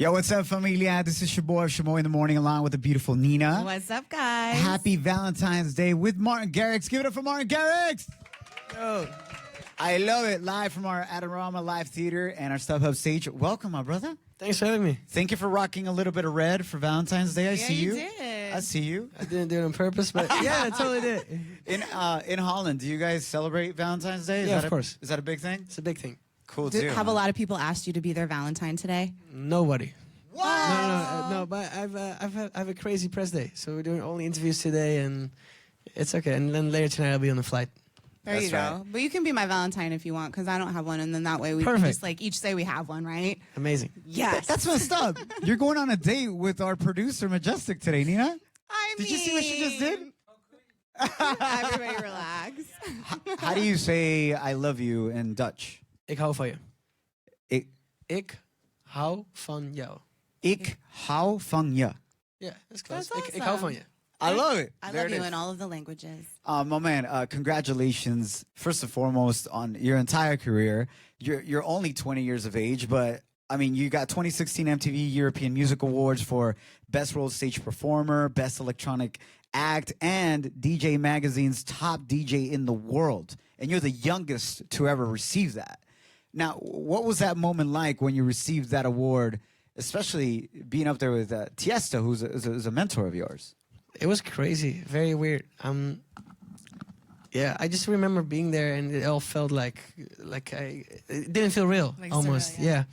Yo, what's up, familia? This is Shoboy in the morning, along with the beautiful Nina. What's up, guys? Happy Valentine's Day with Martin Garrix. Give it up for Martin Garrix. Yo, I love it. Live from our Adorama Live Theater and our StubHub stage. Welcome, my brother. Thanks for having me. Thank you for rocking a little bit of red for Valentine's Day. I see you. Did. I see you. I didn't do it on purpose, but yeah, I totally did. In Holland, do you guys celebrate Valentine's Day? Yeah, of course. Is that a big thing? It's a big thing. Cool too. Have a lot of people asked you to be their Valentine today? Nobody. Wow. No, but I have a crazy press day, so we're doing only interviews today, and it's okay. And then later tonight I'll be on the flight. There you go. But you can be my Valentine if you want, because I don't have one, and then that way we can just like each say we have one, right? Amazing. Yes. That's messed up. You're going on a date with our producer, Majestic, today, Nina. Did you see what she just did? Everybody relax. How do you say I love you in Dutch? Ik hou van je. Ik hou van jou. Ik hou van je. Yeah, that's close. That's Ik hou van je. I love it. I There love it you is. in all of the languages. My man, congratulations, first and foremost, on your entire career. You're only 20 years of age, but I mean, you got 2016 MTV European Music Awards for Best World Stage Performer, Best Electronic Act, and DJ Magazine's Top DJ in the World. And you're the youngest to ever receive that. Now, what was that moment like when you received that award, especially being up there with Tiesto, who's a mentor of yours? It was crazy, very weird. Yeah, I just remember being there, and it all felt like it didn't feel real, Like almost. surreal, yeah.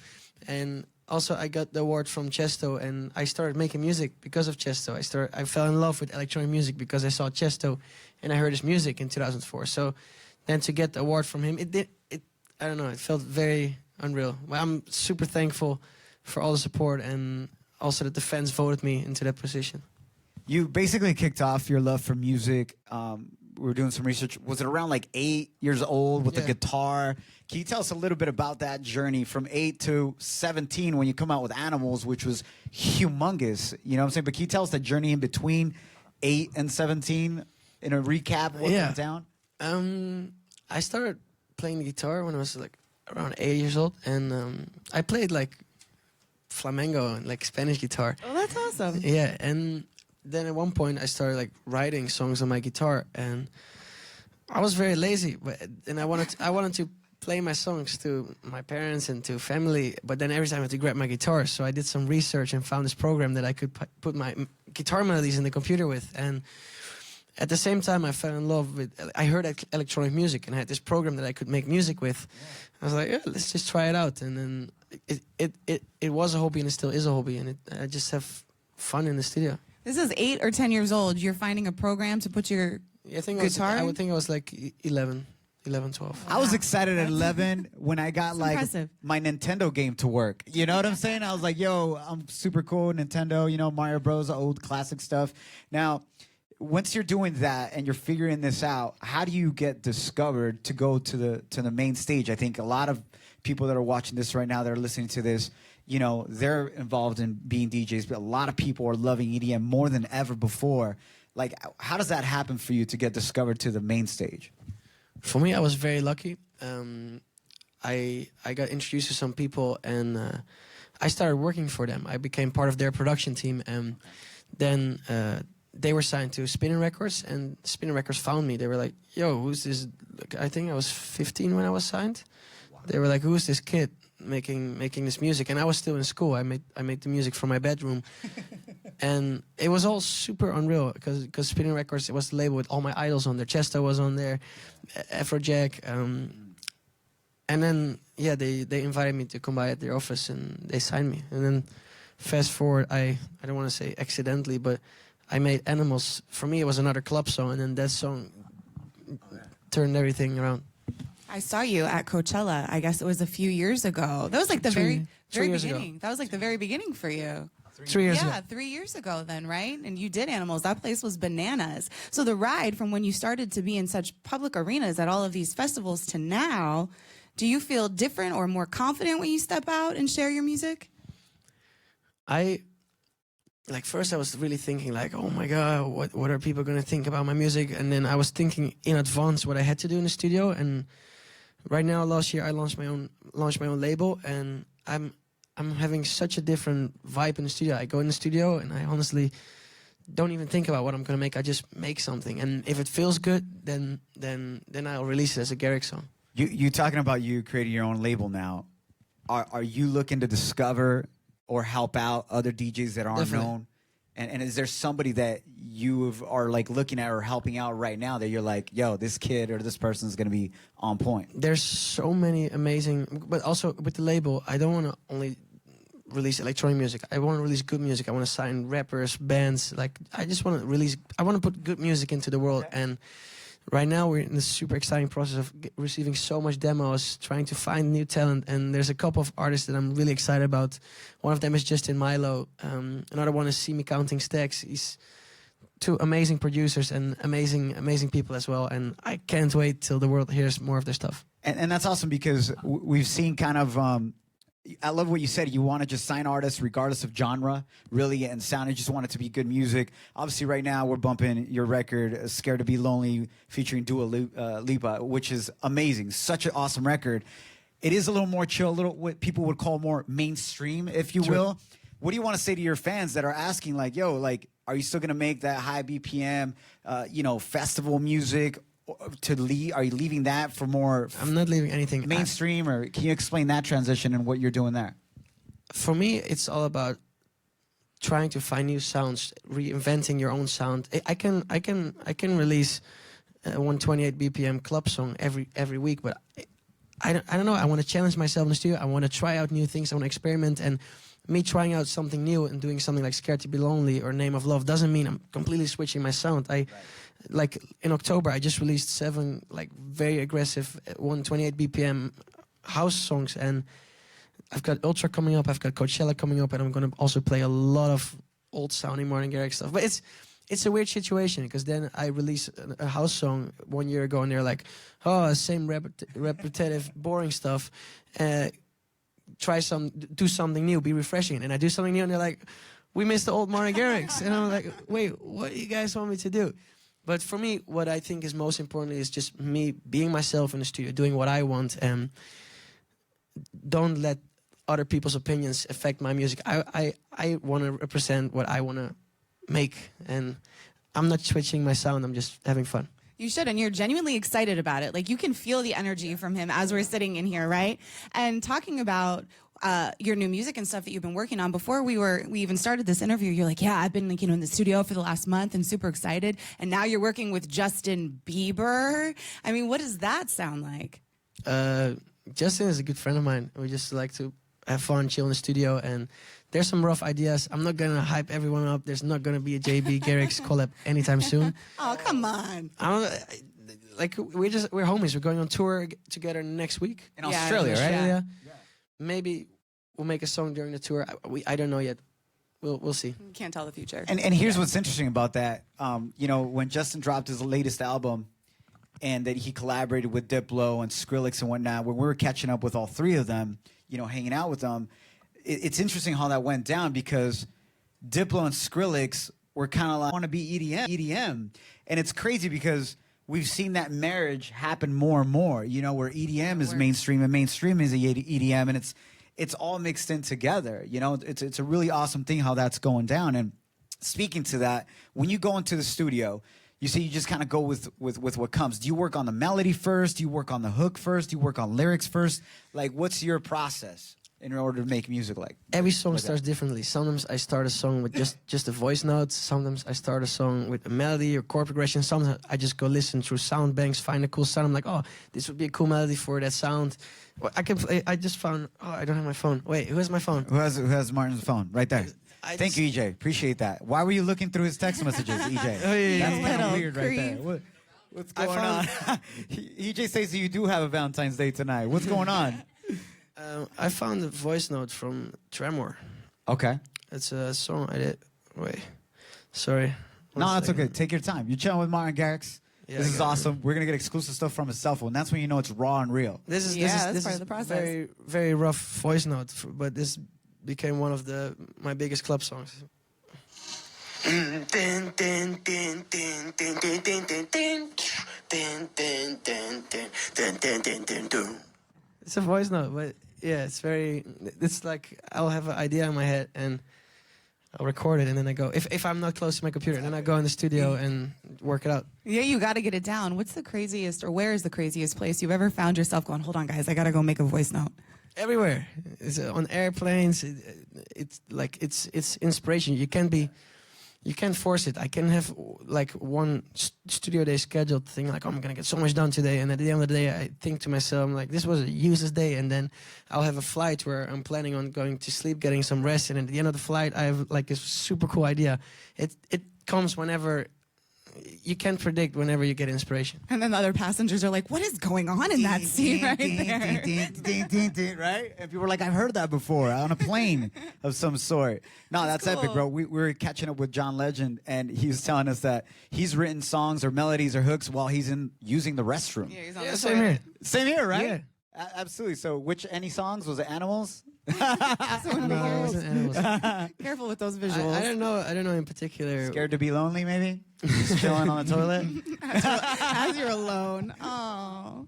And also I got the award from Chesto, and I started making music because of Chesto. I fell in love with electronic music because I saw Chesto, and I heard his music in 2004. So then to get the award from him, I don't know, it felt very unreal. Well, I'm super thankful for all the support, and also that the fans voted me into that position. You basically kicked off your love for music. We were doing some research. Was it around like 8 years old with the guitar? Can you tell us a little bit about that journey from 8 to 17 when you come out with Animals, which was humongous? You know what I'm saying? But can you tell us the journey in between 8 and 17 in a recap? What went down? I started playing the guitar when I was like around 8 years old, and I played like flamenco and like Spanish guitar. Oh, that's awesome. Yeah, and then at one point I started like writing songs on my guitar, and I was very lazy, and I wanted to play my songs to my parents and to family, but then every time I had to grab my guitar. So I did some research and found this program that I could put my guitar melodies in the computer with, and at the same time I fell in love with. I heard electronic music, and I had this program that I could make music with. I was like, yeah, let's just try it out, and then it was a hobby, and it still is a hobby, and I just have fun in the studio. This is 8 or 10 years old. You're finding a program to put your guitar I would think I was like 11, 12. I was excited at 11 when I got like impressive. my Nintendo game to work. You know what I'm saying? I was like, yo, I'm super cool, Nintendo, you know, Mario Bros, old classic stuff. Now, once you're doing that and you're figuring this out, how do you get discovered to go to the main stage? I think a lot of people that are watching this right now, that are listening to this, you know, they're involved in being DJs, but a lot of people are loving EDM more than ever before. Like, how does that happen for you to get discovered to the main stage? For me, I was very lucky. I got introduced to some people, and I started working for them. I became part of their production team, and then they were signed to Spinning Records, and Spinning Records found me. They were like, yo, who's this? Like, I think I was 15 when I was signed. They were like, who's this kid making this music? And I was still in school. I made the music from my bedroom. And it was all super unreal, because Spinning Records, it was the label with all my idols on there. Chesto was on there, Afrojack. And then, yeah, they invited me to come by at their office, and they signed me. And then fast forward, I don't want to say accidentally, but I made Animals. For me, it was another club song, and then that song turned everything around. I saw you at Coachella. I guess it was a few years ago. That was like the very beginning. That was like the very beginning for you. 3 years ago. Yeah, 3 years ago then, right? And you did Animals. That place was bananas. So the ride from when you started to be in such public arenas at all of these festivals to now, do you feel different or more confident when you step out and share your music? Like, first I was really thinking like, oh my God, what are people going to think about my music? And then I was thinking in advance what I had to do in the studio. And right now, last year, I launched my own label, and I'm having such a different vibe in the studio. I go in the studio and I honestly don't even think about what I'm gonna make. I just make something, and if it feels good, then I'll release it as a Garrix song. You talking about you creating your own label now? Are you looking to discover or help out other DJs that aren't Definitely. known? And is there somebody that you are like looking at or helping out right now that you're like, yo, this kid or this person is gonna be on point? There's so many amazing, but also with the label, I don't want to only release electronic music. I want to release good music. I want to sign rappers, bands. Like I just want to release. I want to put good music into the world. And right now we're in this super exciting process of receiving so much demos, trying to find new talent. And there's a couple of artists that I'm really excited about. One of them is Justin Milo. Another one is See Me Counting Stacks. He's two amazing producers and amazing people as well. And I can't wait till the world hears more of their stuff. And that's awesome because we've seen kind of. I love what you said. You want to just sign artists regardless of genre, really, and sound. You just want it to be good music. Obviously, right now we're bumping your record, "Scared to Be Lonely," featuring Dua Lipa, which is amazing. Such an awesome record. It is a little more chill, a little what people would call more mainstream, if you will. What do you want to say to your fans that are asking, like, "Yo, like, are you still gonna make that high BPM, festival music?" Are you leaving that for more? I'm not leaving anything mainstream, or can you explain that transition and what you're doing there? For me, it's all about trying to find new sounds, reinventing your own sound. I can release a 128 BPM club song every week, but I don't know. I want to challenge myself in the studio. I want to try out new things. I want to experiment, and me trying out something new and doing something like "Scared to Be Lonely" or "Name of Love" doesn't mean I'm completely switching my sound. Like in October, I just released 7 like very aggressive 128 BPM house songs, and I've got Ultra coming up, I've got Coachella coming up, and I'm gonna also play a lot of old sounding Martin Garrix stuff. But it's a weird situation because then I release a house song 1 year ago, and they're like, "Oh, same repetitive, boring stuff. Do something new, be refreshing." And I do something new, and they're like, "We missed the old Martin Garrix," and I'm like, "Wait, what do you guys want me to do?" But for me, what I think is most important is just me being myself in the studio, doing what I want, and don't let other people's opinions affect my music. I want to represent what I want to make, and I'm not switching my sound. I'm just having fun. You should, and you're genuinely excited about it. Like, you can feel the energy from him as we're sitting in here, right? And talking about your new music and stuff that you've been working on. Before we even started this interview, you're like, "Yeah, I've been like, in the studio for the last month and super excited." And now you're working with Justin Bieber. I mean, what does that sound like? Justin is a good friend of mine. We just like to have fun, chill in the studio, and there's some rough ideas. I'm not gonna hype everyone up. There's not gonna be a JB Garrix collab anytime soon. Oh, come on. We're homies. We're going on tour together next week In Australia, right? Yeah. Maybe we'll make a song during the tour. I don't know yet. We'll see. Can't tell the future. And here's what's interesting about that. When Justin dropped his latest album, and that he collaborated with Diplo and Skrillex and whatnot, when we were catching up with all 3 of them, hanging out with them, it's interesting how that went down because Diplo and Skrillex were kind of like, want to be EDM. And it's crazy because we've seen that marriage happen more and more, where EDM is mainstream and mainstream is EDM, and it's all mixed in together. It's a really awesome thing how that's going down. And speaking to that, when you go into the studio, you see you just kind of go with what comes. Do you work on the melody first? Do you work on the hook first? Do you work on lyrics first? Like, what's your process in order to make music like? Every song starts differently. Sometimes I start a song with just a voice note. Sometimes I start a song with a melody or chord progression. Sometimes I just go listen through sound banks, find a cool sound. I'm like, "Oh, this would be a cool melody for that sound." I can play. I just found. Oh, I don't have my phone. Wait, who has my phone? Who has Martin's phone? Right there. Thank you, EJ. Appreciate that. Why were you looking through his text messages, EJ? Oh, yeah. That's kind of Little weird right there. creep. What's going on? EJ says that you do have a Valentine's Day tonight. What's going on? I found a voice note from Tremor. Okay. It's a song I did. Wait, sorry. No, One that's second. okay. Take your time. You're chilling with Martin Garrix. Yeah, This I is got it. awesome. We're gonna get exclusive stuff from his cell phone. That's when you know it's raw and real. This That's is part of the process. very very rough voice note, but this became one of my biggest club songs. It's a voice note, but yeah, it's very. It's like I'll have an idea in my head and I'll record it, and then I go. If I'm not close to my computer, then I go in the studio and work it out. Yeah, you got to get it down. What's the craziest, or where is the craziest place you've ever found yourself going, hold on, guys, I got to go make a voice note? Everywhere. It's on airplanes. It's like it's inspiration. You can't force it. I can have like one studio day scheduled thing, like, oh, I'm gonna get so much done today, and at the end of the day, I think to myself, I'm like, this was a useless day, and then I'll have a flight where I'm planning on going to sleep, getting some rest, and at the end of the flight, I have like this super cool idea. It comes whenever. You can't predict whenever you get inspiration. And then the other passengers are like, what is going on in that scene right there? Right? And people were like, I've heard that before on a plane of some sort. No, that's cool. epic, bro. We were catching up with John Legend, and he was telling us that he's written songs or melodies or hooks while he's using the restroom. Yeah, he's on Yeah, the same toilet. here. Same here, right? Yeah. Absolutely. So, any songs? Was it Animals? So No, it wasn't animals. careful with those visuals. I don't know. I don't know in particular. Scared to be lonely, maybe? Just chilling on the toilet? As you're alone. Oh.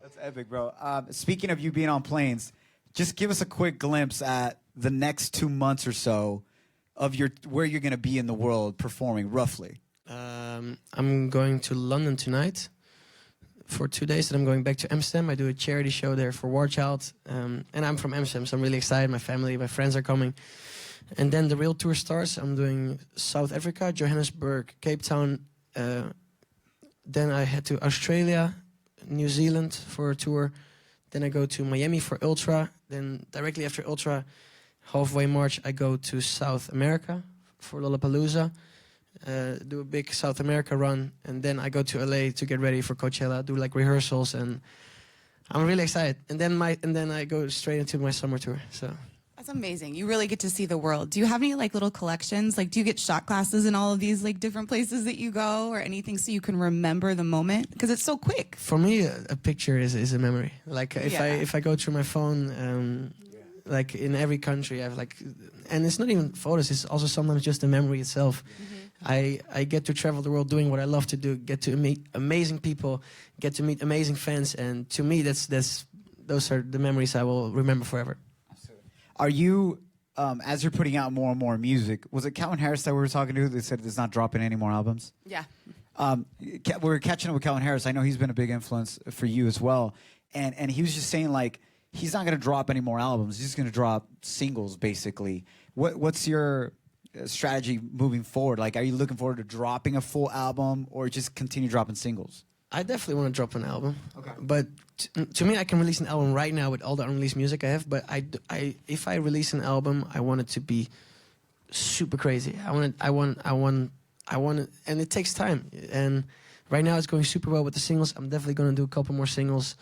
That's epic, bro. Speaking of you being on planes, just give us a quick glimpse at the next 2 months or so of where you're going to be in the world performing, roughly. I'm going to London tonight for 2 days, and I'm going back to Amsterdam. I do a charity show there for War Child, and I'm from Amsterdam, so I'm really excited. My family, my friends are coming. And then the real tour starts. I'm doing South Africa, Johannesburg, Cape Town. Then I head to Australia, New Zealand for a tour. Then I go to Miami for Ultra. Then directly after Ultra, halfway March, I go to South America for Lollapalooza. Do a big South America run, and then I go to LA to get ready for Coachella. Do like rehearsals, and I'm really excited. And then I go straight into my summer tour. So That's amazing. You really get to see the world. Do you have any like little collections? Like, do you get shot classes in all of these like different places that you go, or anything so you can remember the moment? Because it's so quick. for me, a picture is a memory. Like Yeah. if I go through my phone. Like in every country, I have like, and it's not even photos. It's also sometimes just the memory itself. I get to travel the world doing what I love to do. Get to meet amazing people. Get to meet amazing fans. And to me, those are the memories I will remember forever. Are you, as you're putting out more and more music, was it Calvin Harris that we were talking to that said it's not dropping any more albums? Yeah. We were catching up with Calvin Harris. I know he's been a big influence for you as well. And he was just saying, like, he's not going to drop any more albums. He's just going to drop singles, basically. What's your strategy moving forward? Like, are you looking forward to dropping a full album or just continue dropping singles? I definitely want to drop an album. Okay. But to me, I can release an album right now with all the unreleased music I have. But if I release an album, I want it to be super crazy. I want it, and it takes time. And right now, it's going super well with the singles. I'm definitely going to do a couple more singles.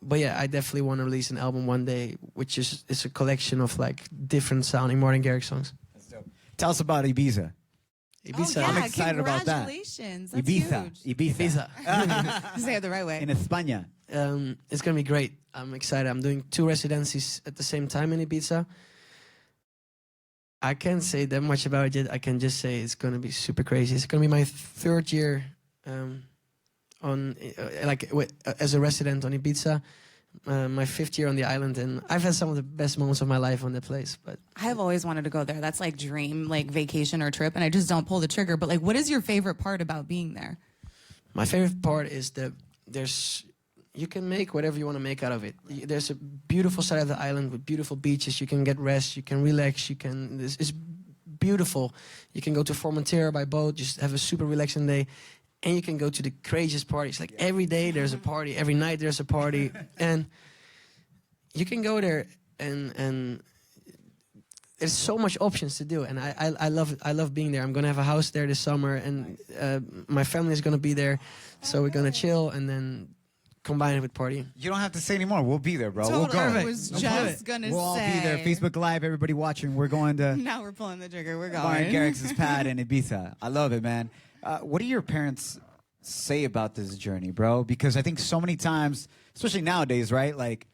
But yeah, I definitely want to release an album one day, which is a collection of like different sounding Martin Garrix songs. That's dope. Tell us about Ibiza. Ibiza. Oh, yeah. I'm excited about that. Congratulations. That's Ibiza. huge. Ibiza. You say it the right way. In España. It's gonna be great. I'm excited. I'm doing 2 residencies at the same time in Ibiza. I can't say that much about it yet. I can just say it's gonna be super crazy. It's gonna be my 3rd year as a resident on Ibiza. My 5th year on the island, and I've had some of the best moments of my life on that place. But I have always wanted to go there. That's like dream, like vacation or trip, and I just don't pull the trigger. But like, what is your favorite part about being there? my favorite part is that you can make whatever you want to make out of it. There's a beautiful side of the island with beautiful beaches. You can get rest. You can relax. It's beautiful. You can go to Formentera by boat. Just have a super relaxing day. And you can go to the craziest parties. Like every day there's a party. Every night there's a party. And you can go there and there's so much options to do. And I love being there. I'm going to have a house there this summer. And my family is going to be there. So we're going to chill and then combine it with partying. You don't have to say anymore. We'll be there, bro. Totally. We'll go. I was just gonna We'll all be there. Facebook Live, everybody watching. We're going to Now we're pulling the trigger. We're Martin going. Garrix's pad in Ibiza. I love it, man. What do your parents say about this journey, bro? Because I think so many times, especially nowadays, right? Like,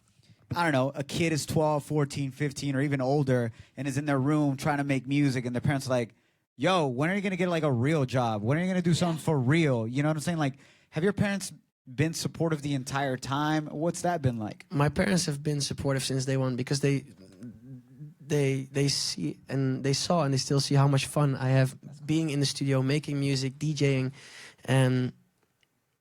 I don't know, a kid is 12, 14, 15, or even older and is in their room trying to make music, and their parents are like, yo, when are you going to get like a real job? When are you going to do something for real? You know what I'm saying? Like, have your parents been supportive the entire time? What's that been like? My parents have been supportive since day one because they see and they saw and they still see how much fun I have being in the studio, making music, DJing, and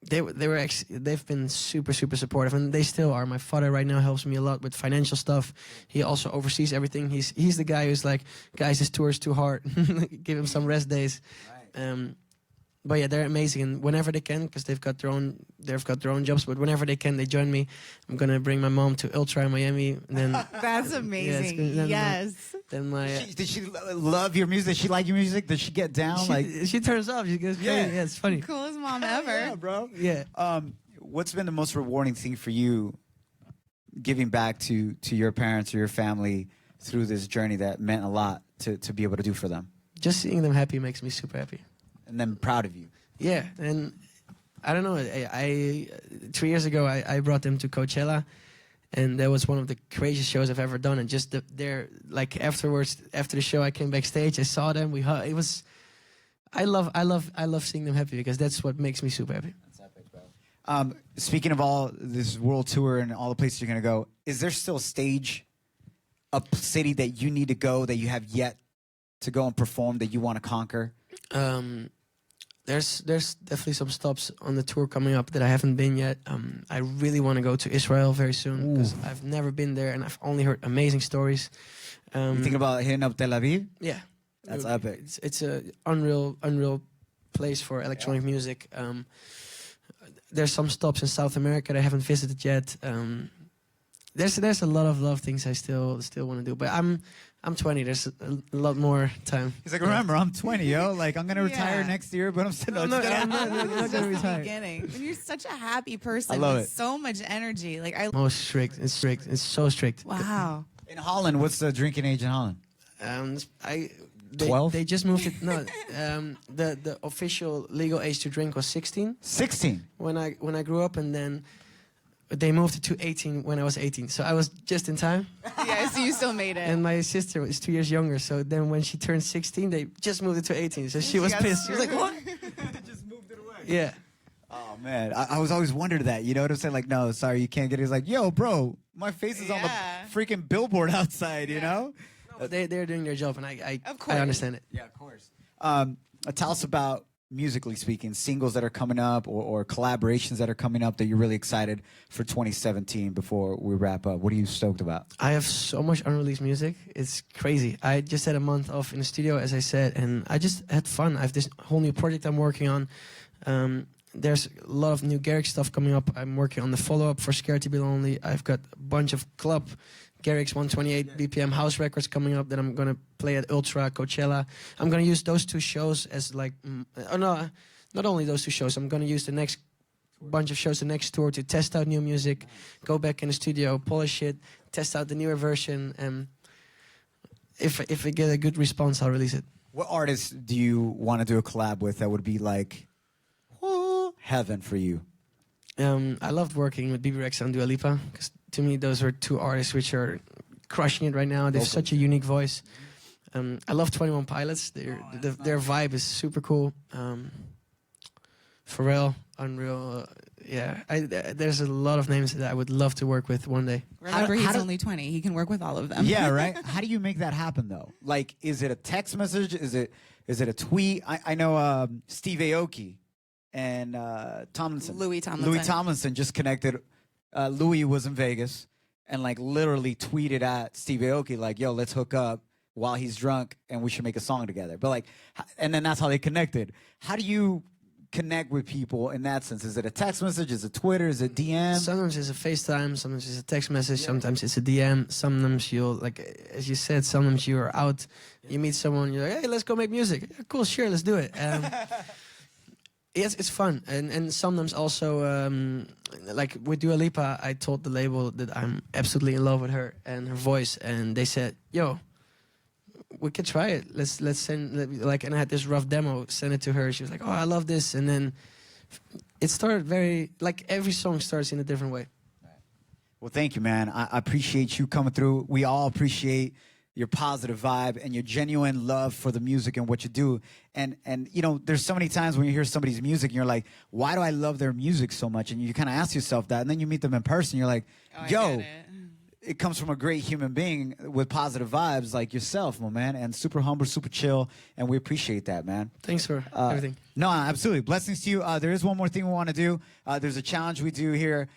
they've been super supportive, and they still are. My father right now helps me a lot with financial stuff. He also oversees everything. He's the guy who's like, guys, this tour is too hard. Give him some rest days. Right. But yeah, they're amazing, and whenever they can, because they've got their own jobs. But whenever they can, they join me. I'm gonna bring my mom to Ultra in Miami, and then That's amazing. Yes. then my Did she love your music? Did she like your music? Did she get down? she turns up. She goes crazy. Yeah, it's funny. Coolest mom ever. Yeah, bro. Yeah. What's been the most rewarding thing for you, giving back to your parents or your family through this journey that meant a lot to be able to do for them? Just seeing them happy makes me super happy. And then proud of you. Yeah, and I don't know. I 3 years ago I brought them to Coachella, and that was one of the craziest shows I've ever done. And just their like afterwards, after the show, I came backstage. I saw them. It was. I love seeing them happy because that's what makes me super happy. That's epic, bro. Speaking of all this world tour and all the places you're gonna go, is there still a stage, a city that you need to go that you have yet to go and perform that you want to conquer? There's definitely some stops on the tour coming up that I haven't been yet. I really want to go to Israel very soon because I've never been there and I've only heard amazing stories. You think about hitting up Tel Aviv? Yeah, That's epic. It's a unreal place for electronic music. There's some stops in South America that I haven't visited yet. There's a lot of things I still want to do, but I'm 20. There's a lot more time. He's like, remember, I'm 20, yo. Like, I'm gonna retire next year, but I'm still I'm not It's just gonna the retire. beginning. And you're such a happy person I love with it. so much energy. Like I Most strict. It's strict. It's so strict. wow. In Holland, what's the drinking age in Holland? They, 12? They just moved it. No, the official legal age to drink was 16 16. when I grew up, and then they moved it to 18 when I was 18. So I was just in time. Yeah, so you still made it. And my sister was 2 years younger. So then when she turned 16, they just moved it to 18. So she was got pissed. She was like, "What?" Just moved it away. Yeah. Oh, man. I was always wondered that. You know what I'm saying? Like, no, sorry, you can't get it. He's like, yo, bro, my face is on the Yeah. freaking billboard outside, you know? They're doing their job, and I Of course. understand it. Yeah, of course. Tell us about, musically speaking, singles that are coming up or collaborations that are coming up that you're really excited for 2017 before we wrap up. What are you stoked about? I have so much unreleased music. It's crazy. I just had a month off in the studio, as I said, and I just had fun. I have this whole new project I'm working on. There's a lot of new Garrix stuff coming up. I'm working on the follow-up for Scared to Be Lonely. I've got a bunch of club Garrix 128 BPM house records coming up that I'm going to play at Ultra, Coachella. I'm going to use those two shows as like... no, not only those two shows. I'm going to use the next bunch of shows, the next tour, to test out new music, go back in the studio, polish it, test out the newer version, and if I get a good response, I'll release it. What artists do you want to do a collab with that would be like heaven for you? I loved working with BB Rexa and Dua Lipa because to me those are two artists which are crushing it right now. They have such a unique voice. I love 21 Pilots. Their vibe is super cool. Pharrell, Unreal. There's a lot of names that I would love to work with one day. Remember, how he's do- only 20. He can work with all of them. Yeah, right? How do you make that happen, though? Like, is it a text message? Is it a tweet? I know Steve Aoki and Tomlinson. Louis Tomlinson. Louis Tomlinson just connected. Louis was in Vegas and like literally tweeted at Steve Aoki like, "Yo, let's hook up while he's drunk and we should make a song together." But like, and then that's how they connected. How do you connect with people in that sense? Is it a text message? Is it Twitter? Is it DM? Sometimes it's a FaceTime, sometimes it's a text message, sometimes it's a DM, sometimes you'll, like, as you said, sometimes you're out, you meet someone, you're like, "Hey, let's go make music." "Yeah, cool, sure, let's do it. Yes, it's fun. And sometimes also, like with Dua Lipa, I told the label that I'm absolutely in love with her and her voice, and they said, "Yo, we could try it. Let's send," like, and I had this rough demo, send it to her. She was like, "Oh, I love this," and then it started very, like, every song starts in a different way. Well, thank you, man. I appreciate you coming through. We all appreciate your positive vibe, and your genuine love for the music and what you do. And you know, there's so many times when you hear somebody's music and you're like, why do I love their music so much? And you kind of ask yourself that, and then you meet them in person, you're like, Oh, I yo, get it comes from a great human being with positive vibes like yourself, my man, and super humble, super chill, and we appreciate that, man. Thanks for everything. No, absolutely. Blessings to you. There is one more thing we want to do. There's a challenge we do here.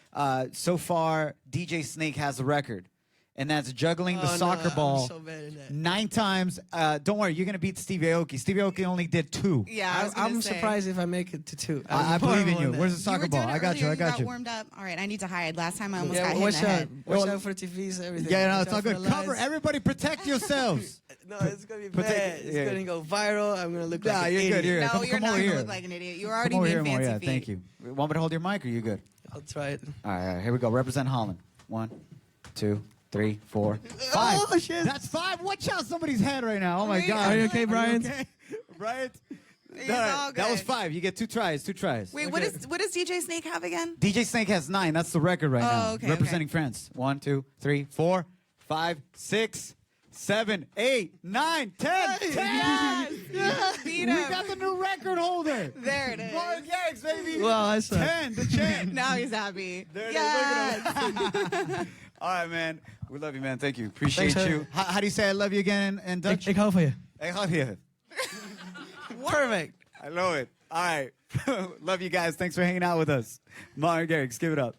So far, DJ Snake has the record, and that's juggling the soccer ball I'm so bad in that. 9 times. Don't worry, you're going to beat Stevie Aoki. Stevie Aoki only did 2. Yeah, I was I'm gonna say. surprised if I make it to 2. I I'm believe in horrible you. that. Where's the You soccer were ball? doing it I got you. earlier, I got got you. warmed up. All right, I need to hide. Last time I almost Yeah, got hit in watch the out. head. Watch out for the TVs, everything. Yeah, no, Watch it's all out for good. the Cover. lights. Everybody protect yourselves. No, it's gonna be Protect- bad. It's yeah. gonna go viral. I'm gonna look like Nah, an you're good. idiot. You're good. No, Come you're not over going to here. look like an idiot. You're already Come over being here more. fancy Yeah, feet. thank you. Want me to hold your mic, or you good? I'll try it. All right, here we go. Represent Holland. 1, 2, 3, 4, 5. Oh, shit. That's 5. Watch out, somebody's head right now. Oh my Wait, God. are you okay, Brian? Okay? Right? It's All right, all that was good. 5. You get 2 tries. 2 tries. Wait, what does DJ Snake have again? DJ Snake has 9. That's the record right now. okay, Representing France. 1, 2, 3, 4, 5, 6, 7, 8, 9, 10. 10. Yes! Beat We him. got the new record holder. There it is. Mark Garrix, baby. Well, I saw. 10, the champ. Now he's happy. There it is. Yes. Look at him. All right, man. We love you, man. Thank you. Appreciate Thanks, you. How do you say I love you again in Dutch? Ik hou van je. Ik hou je. Perfect. I know it. All right. Love you guys. Thanks for hanging out with us. Mark Garrix, give it up.